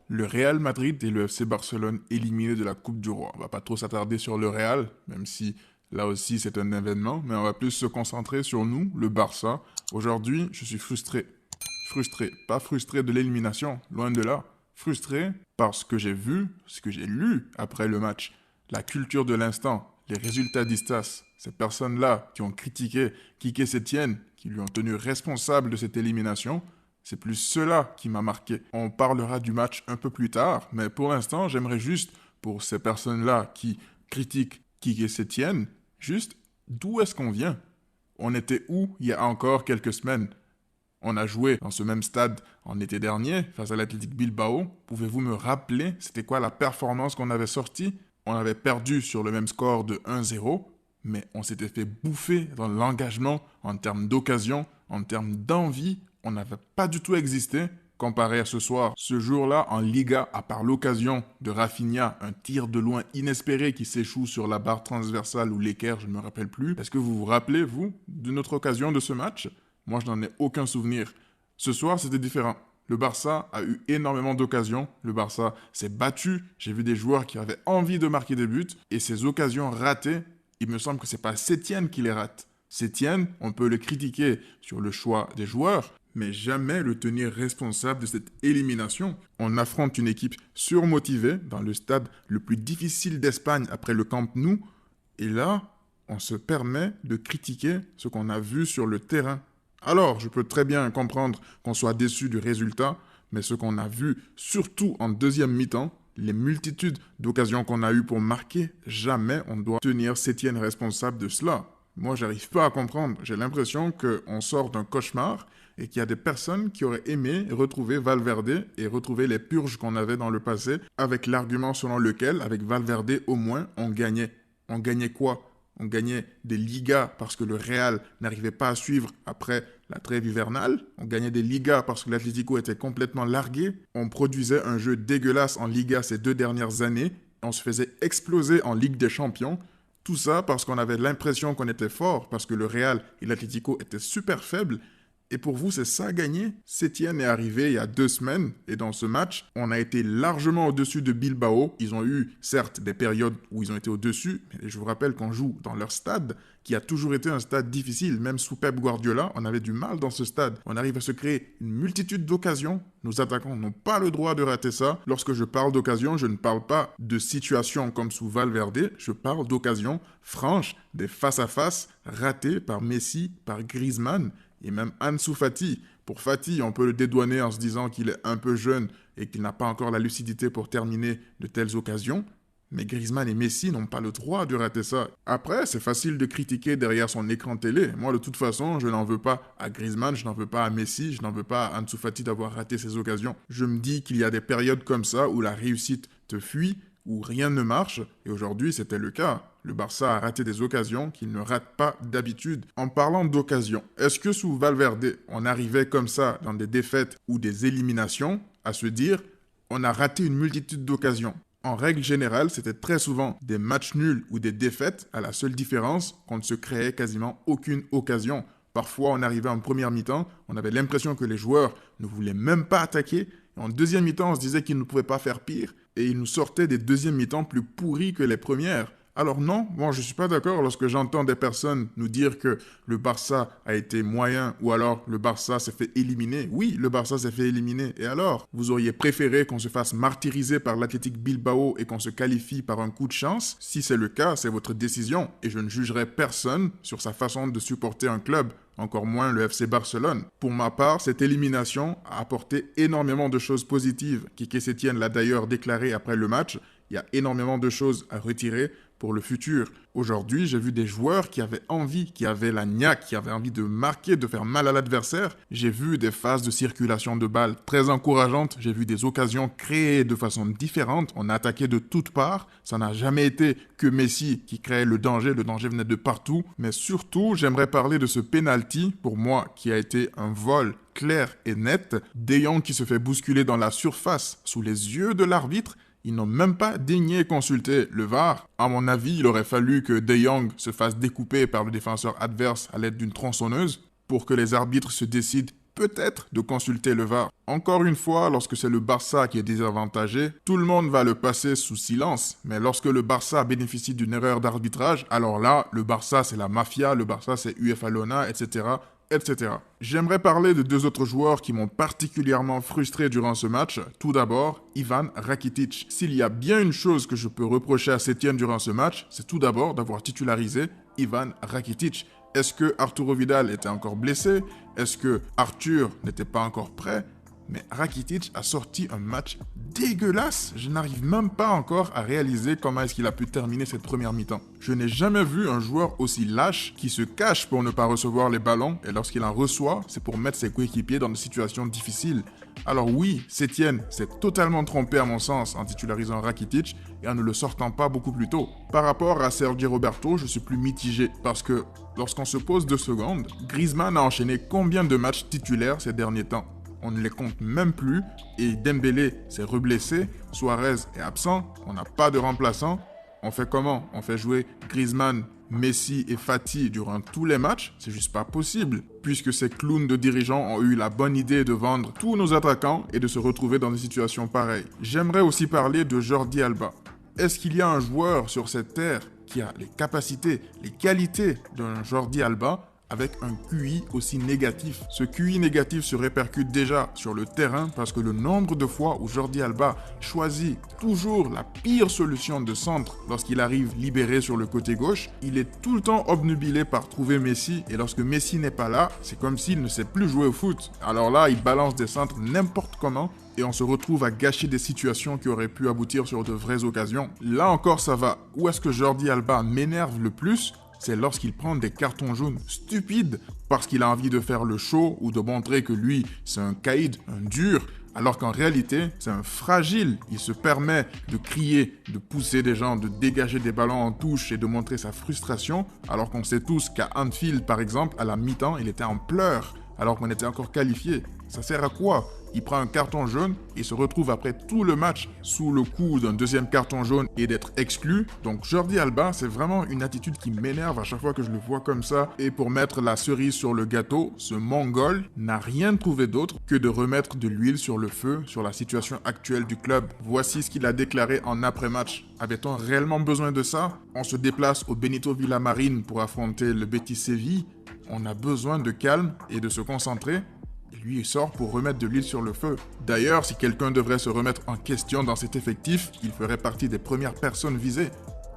Le Real Madrid et le FC Barcelone éliminés de la Coupe du Roi. On va pas trop s'attarder sur le Real, même si là aussi c'est un événement, mais on va plus se concentrer sur nous, le Barça. Aujourd'hui, je suis frustré. Frustré, pas frustré de l'élimination, loin de là. Frustré parce que j'ai vu, ce que j'ai lu après le match, la culture de l'instant, les résultats d'Istas, ces personnes-là qui ont critiqué Quique Sétienne, qui lui ont tenu responsable de cette élimination, c'est plus cela qui m'a marqué. On parlera du match un peu plus tard, mais pour l'instant, j'aimerais juste, pour ces personnes-là qui critiquent Quique Sétienne, juste d'où est-ce qu'on vient? On était où il y a encore quelques semaines? On a joué dans ce même stade en été dernier face à l'Athletic Bilbao. Pouvez-vous me rappeler c'était quoi la performance qu'on avait sortie? On avait perdu sur le même score de 1-0, mais on s'était fait bouffer dans l'engagement en termes d'occasion, en termes d'envie. On n'avait pas du tout existé comparé à ce soir. Ce jour-là, en Liga, à part l'occasion de Rafinha, un tir de loin inespéré qui s'échoue sur la barre transversale ou l'équerre, je ne me rappelle plus. Est-ce que vous vous rappelez, vous, de notre occasion de ce match? Moi, je n'en ai aucun souvenir. Ce soir, c'était différent. Le Barça a eu énormément d'occasions. Le Barça s'est battu. J'ai vu des joueurs qui avaient envie de marquer des buts. Et ces occasions ratées, il me semble que c'est pas Sétienne qui les rate. Sétienne, on peut le critiquer sur le choix des joueurs, mais jamais le tenir responsable de cette élimination. On affronte une équipe surmotivée dans le stade le plus difficile d'Espagne après le Camp Nou. Et là, on se permet de critiquer ce qu'on a vu sur le terrain. Alors, je peux très bien comprendre qu'on soit déçu du résultat, mais ce qu'on a vu, surtout en deuxième mi-temps, les multitudes d'occasions qu'on a eues pour marquer, jamais on doit tenir Sétienne responsable de cela. Moi, j'arrive pas à comprendre. J'ai l'impression qu'on sort d'un cauchemar et qu'il y a des personnes qui auraient aimé retrouver Valverde et retrouver les purges qu'on avait dans le passé avec l'argument selon lequel, avec Valverde, au moins, on gagnait. On gagnait quoi? On gagnait des Ligas parce que le Real n'arrivait pas à suivre après la trêve hivernale. On gagnait des Ligas parce que l'Atlético était complètement largué. On produisait un jeu dégueulasse en Liga ces 2 dernières années. On se faisait exploser en Ligue des Champions. Tout ça parce qu'on avait l'impression qu'on était fort, parce que le Real et l'Atlético étaient super faibles. Et pour vous, c'est ça gagner? Sétienne est arrivé il y a 2 semaines et dans ce match, on a été largement au-dessus de Bilbao. Ils ont eu, certes, des périodes où ils ont été au-dessus, mais je vous rappelle qu'on joue dans leur stade, qui a toujours été un stade difficile. Même sous Pep Guardiola, on avait du mal dans ce stade. On arrive à se créer une multitude d'occasions. Nos attaquants n'ont pas le droit de rater ça. Lorsque je parle d'occasion, je ne parle pas de situation comme sous Valverde, je parle d'occasions franches, des face-à-face ratés par Messi, par Griezmann, et même Ansu Fati. Pour Fati, on peut le dédouaner en se disant qu'il est un peu jeune et qu'il n'a pas encore la lucidité pour terminer de telles occasions. Mais Griezmann et Messi n'ont pas le droit de rater ça. Après, c'est facile de critiquer derrière son écran télé. Moi, de toute façon, je n'en veux pas à Griezmann, je n'en veux pas à Messi, je n'en veux pas à Ansu Fati d'avoir raté ces occasions. Je me dis qu'il y a des périodes comme ça où la réussite te fuit, où rien ne marche, et aujourd'hui c'était le cas. Le Barça a raté des occasions qu'il ne rate pas d'habitude. En parlant d'occasions, est-ce que sous Valverde, on arrivait comme ça dans des défaites ou des éliminations à se dire on a raté une multitude d'occasions? En règle générale, c'était très souvent des matchs nuls ou des défaites, à la seule différence qu'on ne se créait quasiment aucune occasion. Parfois, on arrivait en première mi-temps, on avait l'impression que les joueurs ne voulaient même pas attaquer. Et en deuxième mi-temps, on se disait qu'ils ne pouvaient pas faire pire. Et ils nous sortaient des deuxièmes mi-temps plus pourris que les premières. Alors non, moi je ne suis pas d'accord lorsque j'entends des personnes nous dire que le Barça a été moyen ou alors le Barça s'est fait éliminer. Oui, le Barça s'est fait éliminer. Et alors? Vous auriez préféré qu'on se fasse martyriser par l'Athletic Bilbao et qu'on se qualifie par un coup de chance? Si c'est le cas, c'est votre décision et je ne jugerai personne sur sa façon de supporter un club. Encore moins le FC Barcelone. Pour ma part, cette élimination a apporté énormément de choses positives. Quique Sétienne l'a d'ailleurs déclaré après le match. Il y a énormément de choses à retirer pour le futur. Aujourd'hui, j'ai vu des joueurs qui avaient envie, qui avaient la niaque, qui avaient envie de marquer, de faire mal à l'adversaire. J'ai vu des phases de circulation de balles très encourageantes. J'ai vu des occasions créées de façon différente. On a attaqué de toutes parts. Ça n'a jamais été que Messi qui créait le danger. Le danger venait de partout. Mais surtout, j'aimerais parler de ce penalty, pour moi, qui a été un vol clair et net. De Jong qui se fait bousculer dans la surface sous les yeux de l'arbitre. Ils n'ont même pas daigné consulter le VAR. À mon avis, il aurait fallu que De Jong se fasse découper par le défenseur adverse à l'aide d'une tronçonneuse pour que les arbitres se décident peut-être de consulter le VAR. Encore une fois, lorsque c'est le Barça qui est désavantagé, tout le monde va le passer sous silence. Mais lorsque le Barça bénéficie d'une erreur d'arbitrage, alors là, le Barça c'est la mafia, le Barça c'est UEFA Lona, etc. etc. J'aimerais parler de deux autres joueurs qui m'ont particulièrement frustré durant ce match. Tout d'abord, Ivan Rakitic. S'il y a bien une chose que je peux reprocher à Sétienne durant ce match, c'est tout d'abord d'avoir titularisé Ivan Rakitic. Est-ce que Arturo Vidal était encore blessé? Est-ce que Arthur n'était pas encore prêt? Mais Rakitic a sorti un match dégueulasse. Je n'arrive même pas encore à réaliser comment est-ce qu'il a pu terminer cette première mi-temps. Je n'ai jamais vu un joueur aussi lâche qui se cache pour ne pas recevoir les ballons et lorsqu'il en reçoit, c'est pour mettre ses coéquipiers dans des situations difficiles. Alors oui, Sétienne s'est totalement trompé à mon sens en titularisant Rakitic et en ne le sortant pas beaucoup plus tôt. Par rapport à Sergi Roberto, je suis plus mitigé parce que lorsqu'on se pose 2 secondes, Griezmann a enchaîné combien de matchs titulaires ces derniers temps? On ne les compte même plus et Dembélé s'est reblessé, Suarez est absent, on n'a pas de remplaçant. On fait comment? On fait jouer Griezmann, Messi et Fati durant tous les matchs? C'est juste pas possible, puisque ces clowns de dirigeants ont eu la bonne idée de vendre tous nos attaquants et de se retrouver dans des situations pareilles. J'aimerais aussi parler de Jordi Alba. Est-ce qu'il y a un joueur sur cette terre qui a les capacités, les qualités d'un Jordi Alba avec un QI aussi négatif? Ce QI négatif se répercute déjà sur le terrain parce que le nombre de fois où Jordi Alba choisit toujours la pire solution de centre lorsqu'il arrive libéré sur le côté gauche, il est tout le temps obnubilé par trouver Messi et lorsque Messi n'est pas là, c'est comme s'il ne sait plus jouer au foot. Alors là, il balance des centres n'importe comment et on se retrouve à gâcher des situations qui auraient pu aboutir sur de vraies occasions. Là encore, ça va. Où est-ce que Jordi Alba m'énerve le plus? C'est lorsqu'il prend des cartons jaunes stupides parce qu'il a envie de faire le show ou de montrer que lui, c'est un caïd, un dur, alors qu'en réalité, c'est un fragile. Il se permet de crier, de pousser des gens, de dégager des ballons en touche et de montrer sa frustration, alors qu'on sait tous qu'à Anfield, par exemple, à la mi-temps, il était en pleurs, alors qu'on était encore qualifié. Ça sert à quoi? Il prend un carton jaune et se retrouve après tout le match sous le coup d'un deuxième carton jaune et d'être exclu. Donc Jordi Alba, c'est vraiment une attitude qui m'énerve à chaque fois que je le vois comme ça. Et pour mettre la cerise sur le gâteau, ce Mongol n'a rien trouvé d'autre que de remettre de l'huile sur le feu sur la situation actuelle du club. Voici ce qu'il a déclaré en après-match. Avait-on réellement besoin de ça? On se déplace au Benito Villamarín pour affronter le Betis Séville. On a besoin de calme et de se concentrer. Lui, il sort pour remettre de l'huile sur le feu. D'ailleurs, si quelqu'un devrait se remettre en question dans cet effectif, il ferait partie des premières personnes visées.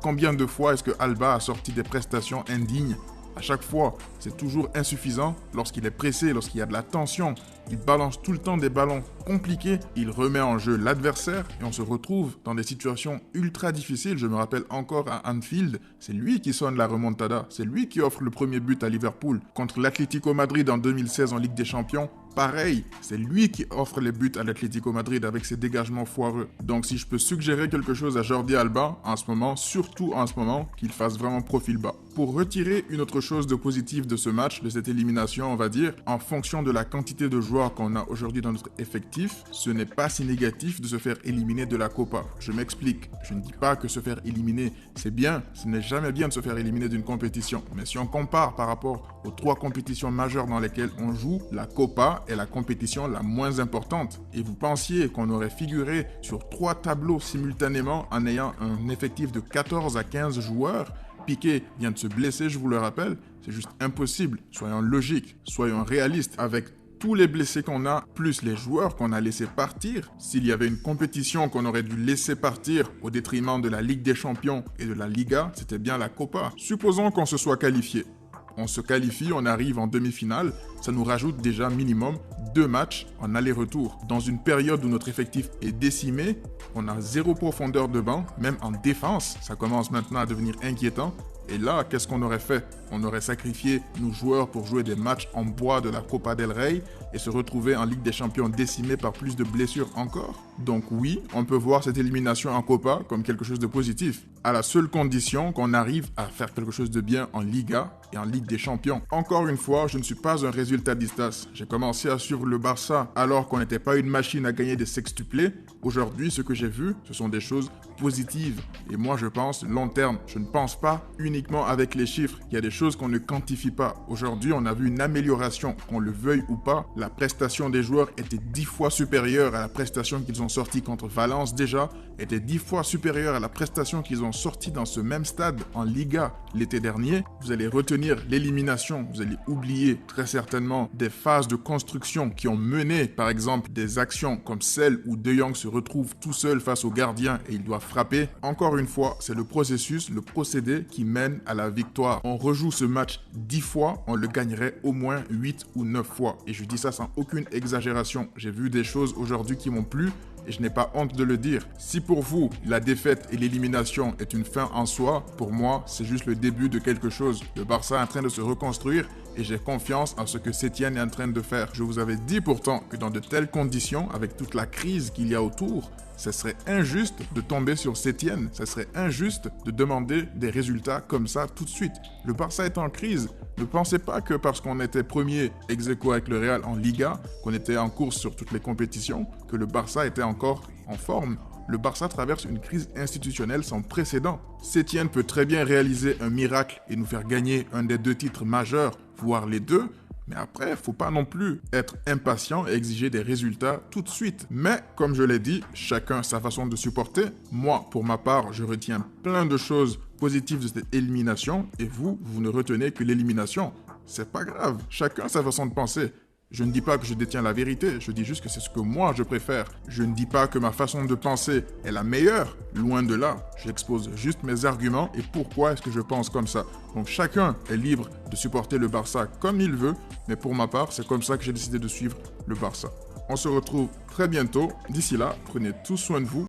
Combien de fois est-ce que Alba a sorti des prestations indignes? À chaque fois, c'est toujours insuffisant. Lorsqu'il est pressé, lorsqu'il y a de la tension, il balance tout le temps des ballons compliqués, il remet en jeu l'adversaire et on se retrouve dans des situations ultra difficiles. Je me rappelle encore à Anfield, c'est lui qui sonne la remontada, c'est lui qui offre le premier but à Liverpool. Contre l'Atlético Madrid en 2016 en Ligue des Champions, pareil, c'est lui qui offre les buts à l'Atlético Madrid avec ses dégagements foireux. Donc si je peux suggérer quelque chose à Jordi Alba en ce moment, surtout en ce moment, qu'il fasse vraiment profil bas. Pour retirer une autre chose de positif de ce match, de cette élimination, on va dire, en fonction de la quantité de joueurs qu'on a aujourd'hui dans notre effectif, ce n'est pas si négatif de se faire éliminer de la Copa. Je m'explique. Je ne dis pas que se faire éliminer, c'est bien. Ce n'est jamais bien de se faire éliminer d'une compétition. Mais si on compare par rapport aux 3 compétitions majeures dans lesquelles on joue, la Copa est la compétition la moins importante. Et vous pensiez qu'on aurait figuré sur 3 tableaux simultanément en ayant un effectif de 14 à 15 joueurs? Piqué vient de se blesser, je vous le rappelle. C'est juste impossible. Soyons logiques, soyons réalistes. Avec tous les blessés qu'on a, plus les joueurs qu'on a laissés partir, s'il y avait une compétition qu'on aurait dû laisser partir au détriment de la Ligue des Champions et de la Liga, c'était bien la Copa. Supposons qu'on se soit qualifié. On se qualifie, on arrive en demi-finale, ça nous rajoute déjà minimum 2 matchs en aller-retour. Dans une période où notre effectif est décimé, on a 0 profondeur de banc, même en défense, ça commence maintenant à devenir inquiétant. Et là, qu'est-ce qu'on aurait fait? On aurait sacrifié nos joueurs pour jouer des matchs en bois de la Copa del Rey et se retrouver en Ligue des Champions décimés par plus de blessures encore. Donc oui, on peut voir cette élimination en Copa comme quelque chose de positif. à la seule condition qu'on arrive à faire quelque chose de bien en Liga et en Ligue des Champions. Encore une fois, je ne suis pas un résultadistas. J'ai commencé à suivre le Barça alors qu'on n'était pas une machine à gagner des sextuplés. Aujourd'hui, ce que j'ai vu, ce sont des choses positives. Et moi, je pense long terme. Je ne pense pas uniquement avec les chiffres. Il y a des choses qu'on ne quantifie pas. Aujourd'hui, on a vu une amélioration, qu'on le veuille ou pas. La prestation des joueurs était 10 fois supérieure à la prestation qu'ils ont sortie contre Valence déjà, était 10 fois supérieure à la prestation qu'ils ont sortie dans ce même stade en Liga l'été dernier. Vous allez retenir l'élimination, vous allez oublier très certainement des phases de construction qui ont mené par exemple des actions comme celle où De Jong se retrouve tout seul face au gardien et il doit frapper. Encore une fois, c'est le processus, le procédé qui mène à la victoire. On rejoue ce match 10 fois, on le gagnerait au moins 8 ou 9 fois. Et je dis ça sans aucune exagération. J'ai vu des choses aujourd'hui qui m'ont plu et je n'ai pas honte de le dire. Si pour vous, la défaite et l'élimination est une fin en soi, pour moi, c'est juste le début de quelque chose. Le Barça est en train de se reconstruire et j'ai confiance en ce que Sétienne est en train de faire. Je vous avais dit pourtant que dans de telles conditions, avec toute la crise qu'il y a autour, ce serait injuste de tomber sur Sétienne. Ce serait injuste de demander des résultats comme ça tout de suite. Le Barça est en crise. Ne pensez pas que parce qu'on était premier ex-aequo avec le Real en Liga, qu'on était en course sur toutes les compétitions, que le Barça était encore en forme. Le Barça traverse une crise institutionnelle sans précédent. Sétienne peut très bien réaliser un miracle et nous faire gagner un des 2 titres majeurs, voire les 2. Mais après, faut pas non plus être impatient et exiger des résultats tout de suite. Mais, comme je l'ai dit, chacun sa façon de supporter. Moi, pour ma part, je retiens plein de choses positives de cette élimination. Et vous ne retenez que l'élimination. C'est pas grave. Chacun sa façon de penser. Je ne dis pas que je détiens la vérité, je dis juste que c'est ce que moi je préfère. Je ne dis pas que ma façon de penser est la meilleure, loin de là. J'expose juste mes arguments et pourquoi est-ce que je pense comme ça. Donc chacun est libre de supporter le Barça comme il veut, mais pour ma part, c'est comme ça que j'ai décidé de suivre le Barça. On se retrouve très bientôt. D'ici là, prenez tout soin de vous.